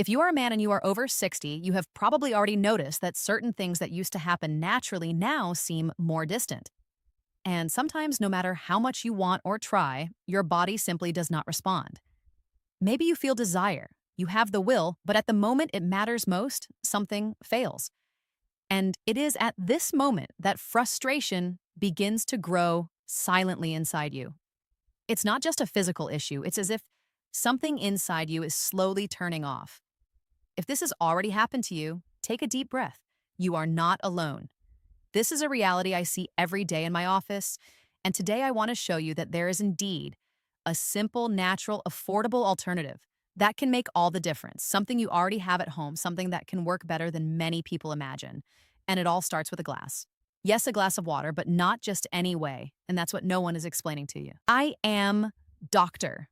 If you are a man and you are over 60, you have probably already noticed that certain things that used to happen naturally now seem more distant. And sometimes, no matter how much you want or try, your body simply does not respond. Maybe you feel desire, you have the will, but at the moment it matters most, something fails. And it is at this moment that frustration begins to grow silently inside you. It's not just a physical issue, it's as if something inside you is slowly turning off. If this has already happened to you, take a deep breath. You are not alone. This is a reality I see every day in my office, and today I want to show you that there is indeed a simple, natural, affordable alternative that can make all the difference. Something you already have at home, something that can work better than many people imagine. And it all starts with a glass. Yes, a glass of water, but not just any way, and that's what no one is explaining to you. I am Dr.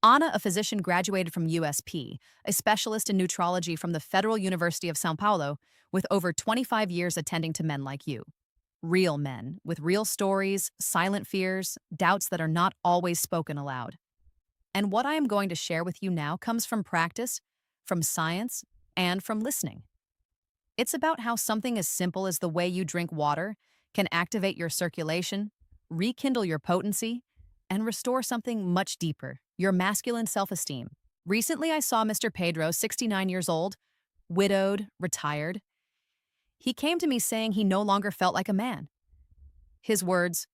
Anna, a physician graduated from USP, a specialist in nutrology from the Federal University of São Paulo, with over 25 years attending to men like you. Real men, with real stories, silent fears, doubts that are not always spoken aloud. And what I am going to share with you now comes from practice, from science, and from listening. It's about how something as simple as the way you drink water can activate your circulation, rekindle your potency, and restore something much deeper, your masculine self-esteem. Recently, I saw Mr. Pedro, 69 years old, widowed, retired. He came to me saying he no longer felt like a man. His words,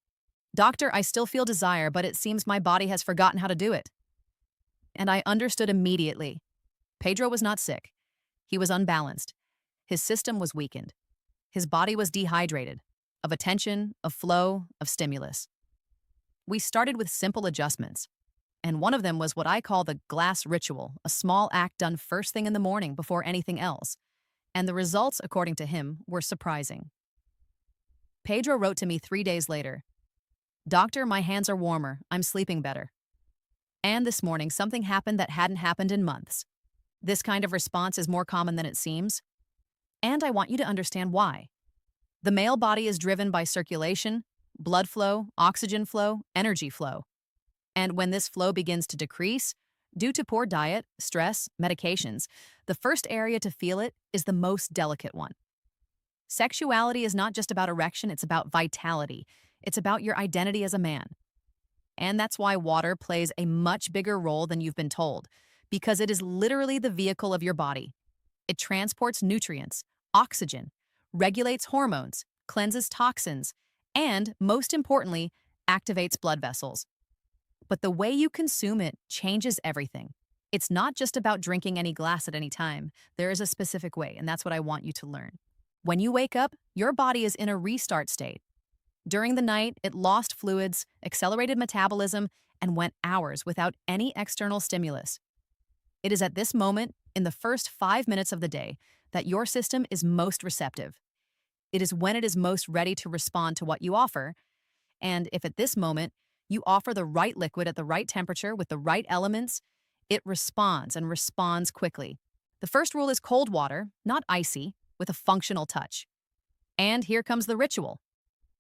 "Doctor, I still feel desire, but it seems my body has forgotten how to do it." And I understood immediately. Pedro was not sick. He was unbalanced. His system was weakened. His body was dehydrated, of attention, of flow, of stimulus. We started with simple adjustments, and one of them was what I call the glass ritual, a small act done first thing in the morning before anything else. And the results, according to him, were surprising. Pedro wrote to me 3 days later, "Doctor, my hands are warmer, I'm sleeping better. And this morning, something happened that hadn't happened in months. This kind of response is more common than it seems. And I want you to understand why. The male body is driven by circulation, blood flow, oxygen flow, energy flow. And when this flow begins to decrease, due to poor diet, stress, medications, the first area to feel it is the most delicate one. Sexuality is not just about erection, it's about vitality. It's about your identity as a man. And that's why water plays a much bigger role than you've been told, because it is literally the vehicle of your body. It transports nutrients, oxygen, regulates hormones, cleanses toxins, and, most importantly, activates blood vessels. But the way you consume it changes everything. It's not just about drinking any glass at any time. There is a specific way, and that's what I want you to learn. When you wake up, your body is in a restart state. During the night, it lost fluids, accelerated metabolism, and went hours without any external stimulus. It is at this moment, in the first 5 minutes of the day, that your system is most receptive. It is when it is most ready to respond to what you offer. And if at this moment, you offer the right liquid at the right temperature with the right elements, it responds and responds quickly. The first rule is cold water, not icy, with a functional touch. And here comes the ritual.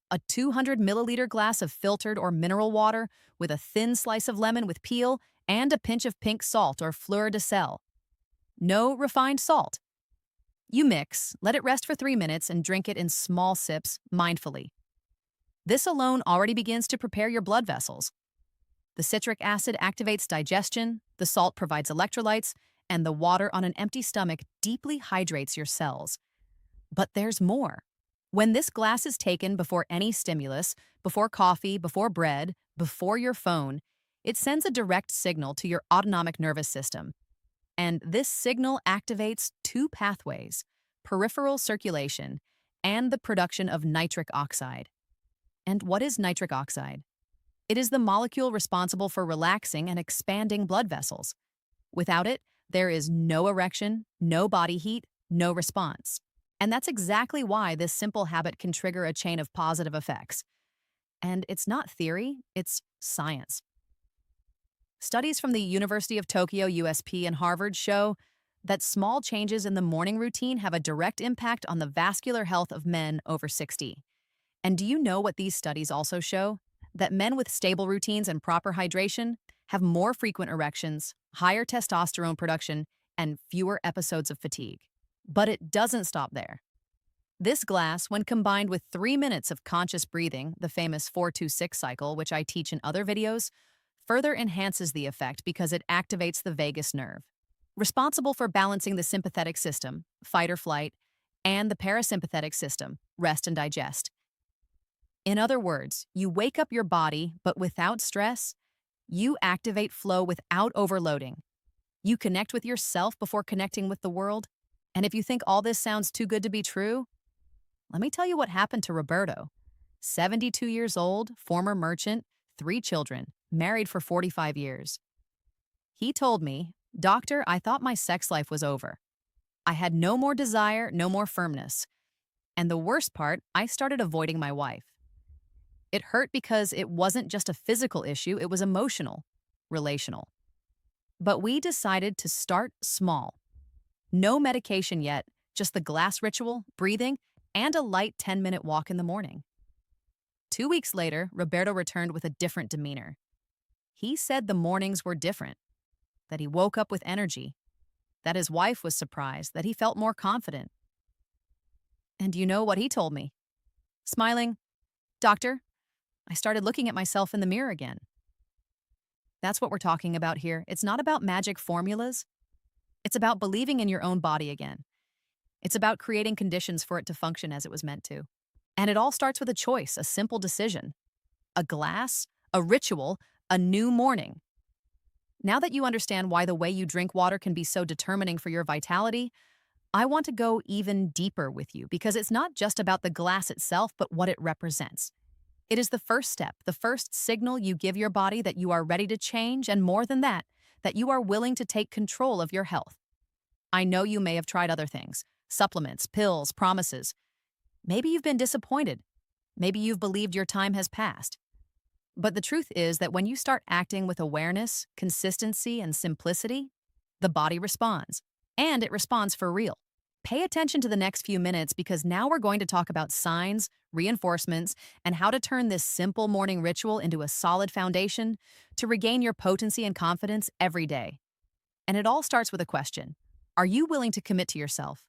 A 200 milliliter glass of filtered or mineral water with a thin slice of lemon with peel and a pinch of pink salt or fleur de sel. No refined salt. You mix, let it rest for 3 minutes, and drink it in small sips, mindfully. This alone already begins to prepare your blood vessels. The citric acid activates digestion, the salt provides electrolytes, and the water on an empty stomach deeply hydrates your cells. But there's more. When this glass is taken before any stimulus, before coffee, before bread, before your phone, it sends a direct signal to your autonomic nervous system. And this signal activates 2 pathways, peripheral circulation and the production of nitric oxide. And what is nitric oxide? It is the molecule responsible for relaxing and expanding blood vessels. Without it, there is no erection, no body heat, no response. And that's exactly why this simple habit can trigger a chain of positive effects. And it's not theory, it's science. Studies from the University of Tokyo, USP, and Harvard show that small changes in the morning routine have a direct impact on the vascular health of men over 60. And do you know what these studies also show? That men with stable routines and proper hydration have more frequent erections, higher testosterone production, and fewer episodes of fatigue. But it doesn't stop there. This glass, when combined with 3 minutes of conscious breathing, the famous 4-2-6 cycle, which I teach in other videos, further enhances the effect because it activates the vagus nerve, responsible for balancing the sympathetic system, fight or flight, and the parasympathetic system, rest and digest. In other words, you wake up your body, but without stress. You activate flow without overloading. You connect with yourself before connecting with the world. And if you think all this sounds too good to be true, let me tell you what happened to Roberto. 72 years old, former merchant, 3 children, married for 45 years. He told me, "Doctor, I thought my sex life was over. I had no more desire, no more firmness. And the worst part, I started avoiding my wife. It hurt because it wasn't just a physical issue, it was emotional, relational. But we decided to start small. No medication yet, just the glass ritual, breathing, and a light 10-minute walk in the morning." 2 weeks later, Roberto returned with a different demeanor. He said the mornings were different, that he woke up with energy, that his wife was surprised, that he felt more confident. And you know what he told me? Smiling, "Doctor, I started looking at myself in the mirror again." That's what we're talking about here. It's not about magic formulas. It's about believing in your own body again. It's about creating conditions for it to function as it was meant to. And it all starts with a choice, a simple decision. A glass, a ritual, a new morning. Now that you understand why the way you drink water can be so determining for your vitality, I want to go even deeper with you because it's not just about the glass itself, but what it represents. It is the first step, the first signal you give your body that you are ready to change, and more than that you are willing to take control of your health. I know you may have tried other things, supplements, pills, promises. Maybe you've been disappointed. Maybe you've believed your time has passed. But the truth is that when you start acting with awareness, consistency, and simplicity, the body responds. And it responds for real. Pay attention to the next few minutes because now we're going to talk about signs, reinforcements, and how to turn this simple morning ritual into a solid foundation to regain your potency and confidence every day. And it all starts with a question. Are you willing to commit to yourself?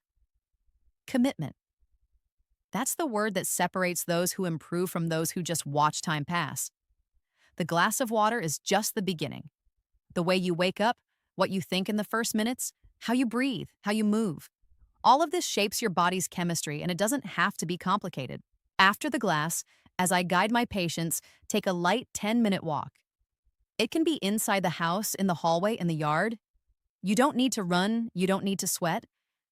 Commitment. That's the word that separates those who improve from those who just watch time pass. The glass of water is just the beginning. The way you wake up, what you think in the first minutes, how you breathe, how you move. All of this shapes your body's chemistry, and it doesn't have to be complicated. After the glass, as I guide my patients, take a light 10-minute walk. It can be inside the house, in the hallway, in the yard. You don't need to run, you don't need to sweat.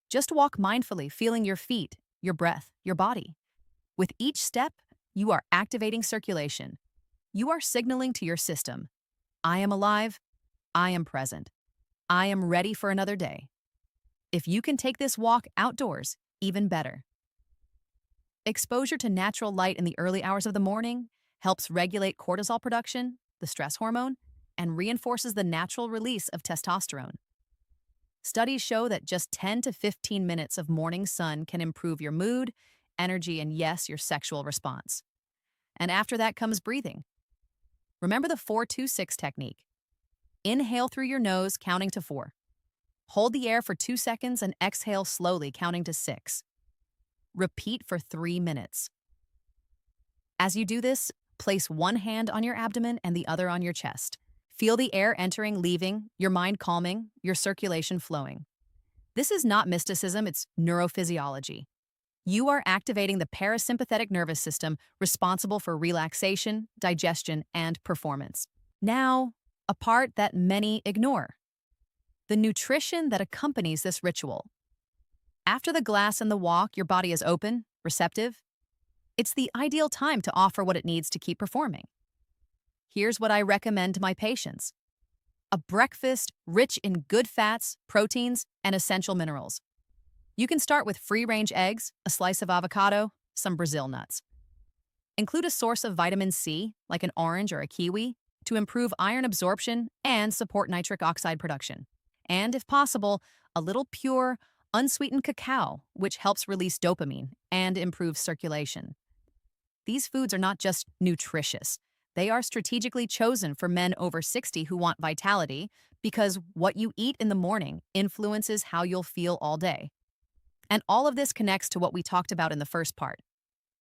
Just walk mindfully, feeling your feet, your breath, your body. With each step, you are activating circulation. You are signaling to your system, I am alive, I am present, I am ready for another day. If you can take this walk outdoors, even better. Exposure to natural light in the early hours of the morning helps regulate cortisol production, the stress hormone, and reinforces the natural release of testosterone. Studies show that just 10 to 15 minutes of morning sun can improve your mood, energy, and yes, your sexual response. And after that comes breathing. Remember the 4-2-6 technique. Inhale through your nose, counting to 4. Hold the air for 2 seconds and exhale slowly, counting to 6. Repeat for 3 minutes. As you do this, place one hand on your abdomen and the other on your chest. Feel the air entering, leaving, your mind calming, your circulation flowing. This is not mysticism, it's neurophysiology. You are activating the parasympathetic nervous system responsible for relaxation, digestion, and performance. Now, a part that many ignore. The nutrition that accompanies this ritual. After the glass and the walk, your body is open, receptive. It's the ideal time to offer what it needs to keep performing. Here's what I recommend to my patients. A breakfast rich in good fats, proteins, and essential minerals. You can start with free-range eggs, a slice of avocado, some Brazil nuts. Include a source of vitamin C, like an orange or a kiwi, to improve iron absorption and support nitric oxide production. And if possible, a little pure, unsweetened cacao, which helps release dopamine and improves circulation. These foods are not just nutritious. They are strategically chosen for men over 60 who want vitality because what you eat in the morning influences how you'll feel all day. And all of this connects to what we talked about in the first part,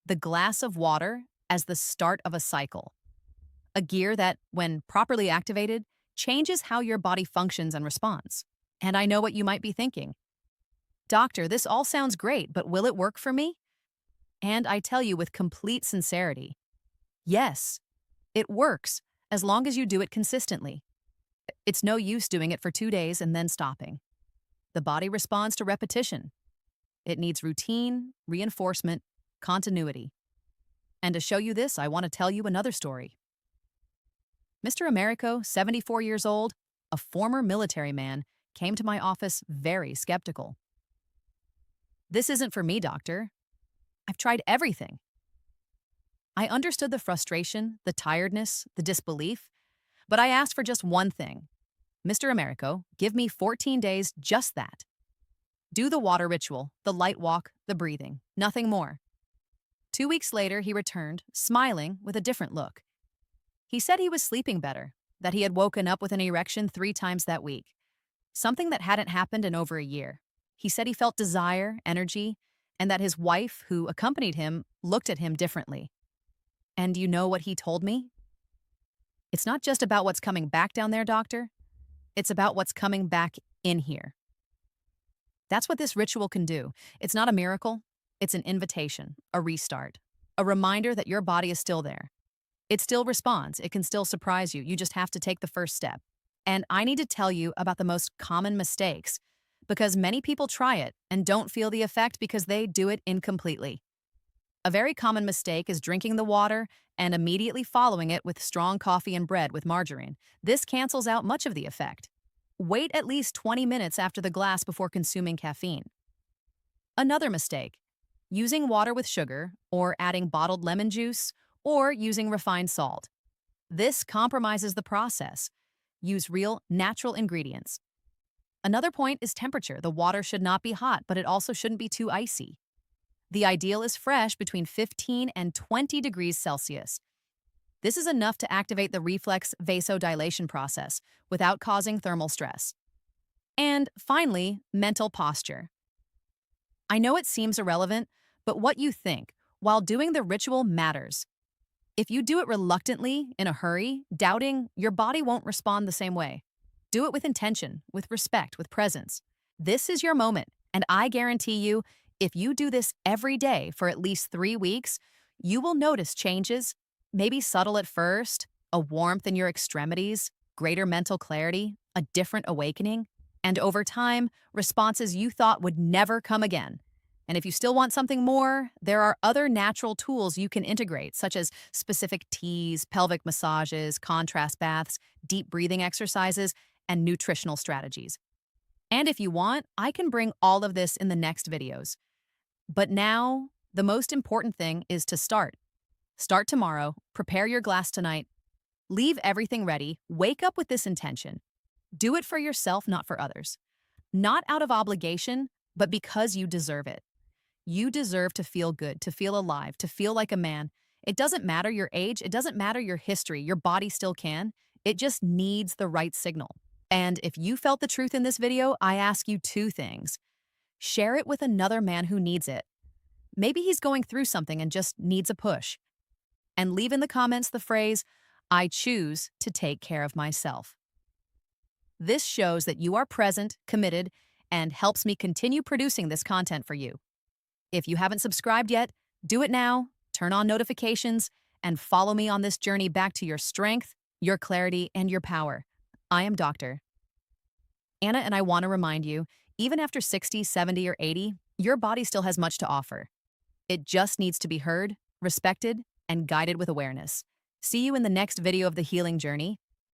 the glass of water as the start of a cycle. A gear that, when properly activated, changes how your body functions and responds. And I know what you might be thinking. Doctor, this all sounds great, but will it work for me? And I tell you with complete sincerity, yes, it works as long as you do it consistently. It's no use doing it for 2 days and then stopping. The body responds to repetition. It needs routine, reinforcement, continuity. And to show you this, I want to tell you another story. Mr. Americo, 74 years old, a former military man, came to my office very skeptical. This isn't for me, doctor. I've tried everything. I understood the frustration, the tiredness, the disbelief, but I asked for just one thing. Mr. Americo, give me 14 days, just that. Do the water ritual, the light walk, the breathing, nothing more. 2 weeks later, he returned, smiling with a different look. He said he was sleeping better, that he had woken up with an erection 3 times that week, something that hadn't happened in over a year. He said he felt desire, energy, and that his wife, who accompanied him, looked at him differently. And you know what he told me? It's not just about what's coming back down there, doctor. It's about what's coming back in here. That's what this ritual can do. It's not a miracle. It's an invitation, a restart, a reminder that your body is still there. It still responds. It can still surprise you. You just have to take the first step. And I need to tell you about the most common mistakes, because many people try it and don't feel the effect because they do it incompletely. A very common mistake is drinking the water and immediately following it with strong coffee and bread with margarine. This cancels out much of the effect. Wait at least 20 minutes after the glass before consuming caffeine. Another mistake, using water with sugar or adding bottled lemon juice or using refined salt. This compromises the process. Use real, natural ingredients. Another point is temperature. The water should not be hot, but it also shouldn't be too icy. The ideal is fresh between 15 and 20 degrees Celsius. This is enough to activate the reflex vasodilation process without causing thermal stress. And finally, mental posture. I know it seems irrelevant, but what you think while doing the ritual matters. If you do it reluctantly, in a hurry, doubting, your body won't respond the same way. Do it with intention, with respect, with presence. This is your moment, and I guarantee you, if you do this every day for at least 3 weeks, you will notice changes, maybe subtle at first, a warmth in your extremities, greater mental clarity, a different awakening, and over time, responses you thought would never come again. And if you still want something more, there are other natural tools you can integrate, such as specific teas, pelvic massages, contrast baths, deep breathing exercises, and nutritional strategies. And if you want, I can bring all of this in the next videos. But now, the most important thing is to start. Start tomorrow, prepare your glass tonight, leave everything ready, wake up with this intention. Do it for yourself, not for others. Not out of obligation, but because you deserve it. You deserve to feel good, to feel alive, to feel like a man. It doesn't matter your age, it doesn't matter your history, your body still can. It just needs the right signal. And if you felt the truth in this video, I ask you 2 things. Share it with another man who needs it. Maybe he's going through something and just needs a push. And leave in the comments the phrase, I choose to take care of myself. This shows that you are present, committed, and helps me continue producing this content for you. If you haven't subscribed yet, do it now, turn on notifications, and follow me on this journey back to your strength, your clarity, and your power. I am Dr. Anna, and I want to remind you, even after 60, 70, or 80, your body still has much to offer. It just needs to be heard, respected, and guided with awareness. See you in the next video of the healing journey.